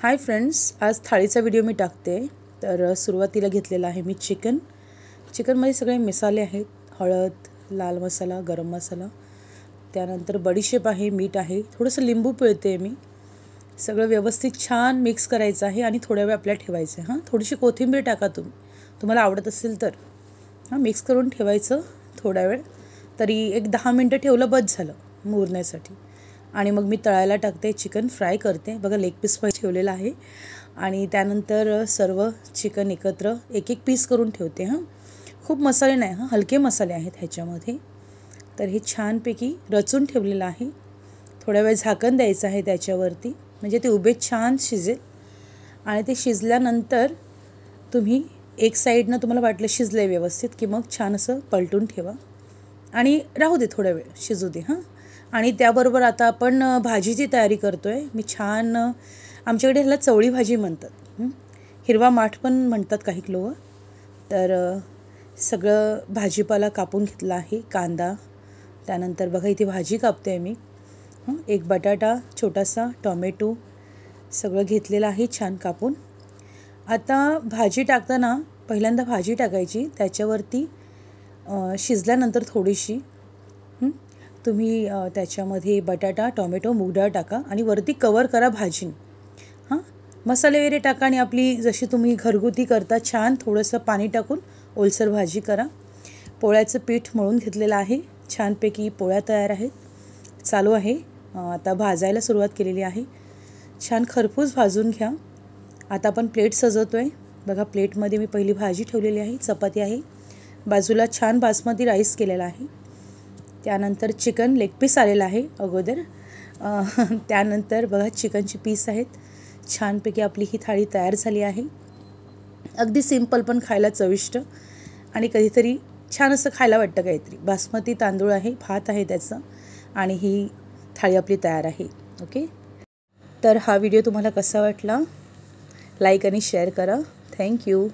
Hi friends, आज थाळीचा video मी टाकते। तर सुरुवातीला घेतलेला आहे मी चिकनमध्ये सगळे मसाले आहेत। हळद, लाल मसाला, गरम मसाला, त्यानंतर बडीशेप आहे, मीठ आहे, थोडंसं लिंबू पिळते मी। सगळं व्यवस्थित छान मिक्स करायचं आहे आणि थोड्या वेळ आपल्याला ठेवायचं आहे। थोडीशी कोथिंबीर टाका तुम्हाला आवडत असेल तर। मिक्स करून ठेवायचं थोडा वेळ, तरी एक 10 मिनिटं ठेवलं बस झालं मुरण्यासाठी। आणि मग मी तळायला टाकते, चिकन फ्राय करते। बघा लेग पीस पण ठेवलेला आहे आणि त्यानंतर सर्व चिकन एकत्र एक एक पीस करून ठेवते। खूप मसाले नाही, हलके मसाले आहेत ह्याच्यामध्ये। तर हे छानपैकी रचून ठेवलेलं आहे। थोडा वेळ झाकण द्यायचं आहे त्याच्यावरती, म्हणजे ते उभे छान शिजेल। आणि ते शिजल्यानंतर तुम्ही एक साईडनं तुम्हाला वाटलं शिजलं व्यवस्थित की मग छान असं पलटून ठेवा आणि राहू दे, थोडा वेळ शिजू दे। आणि त्याबरोबर आता आपण भाजीची तयारी करतोय। मी छान, आमच्याकडे ह्याला चवळी भाजी म्हणतात, हिरवा माठ पण म्हणतात काही लोक। तर सगळं भाजीपाला कापून घेतला आहे, कांदा, त्यानंतर बघा इथे भाजी कापते मी। एक बटाटा छोटासा, टोमॅटो सगळं घेतलेलं आहे छान कापून। आता भाजी टाकताना पहिल्यांदा भाजी टाकायची, त्याच्यावरती शिजल्यानंतर थोडीशी तुम्ही त्याच्यामध्ये बटाटा, टोमॅटो, मूग डाळ टाका आणि वरती कवर करा भाजी। मसाले वगैरे टाका आणि आपली जशी तुम्ही घरगुती करता छान थोडंसं पाणी टाकून ओलसर भाजी करा। पोळ्याचं पीठ मळून घेतलेलं आहे, छानपैकी पोळ्या तयार आहेत, चालू आहे। आता भाजायला सुरुवात केलेली आहे, छान खरपूस भाजून घ्या। आता आपण प्लेट सजवतोय। बघा प्लेटमध्ये मी पहिली भाजी ठेवलेली आहे, चपाती आहे, बाजूला छान बासमती राईस केलेला आहे, त्यानंतर चिकन लेग पीस आलेला आहे अगोदर, त्यानंतर बघा चिकनची पीस आहेत। छानपैकी आपली ही थाळी तयार झाली आहे। अगदी सिंपल पण खायला चविष्ट आणि कधीतरी छान असं खायला वाटतं काहीतरी। बासमती तांदूळ आहे, भात आहे त्याचं, आणि ही थाळी आपली तयार आहे। ओके, तर हा व्हिडिओ तुम्हाला कसा वाटला, लाईक आणि शेअर करा। थँक्यू।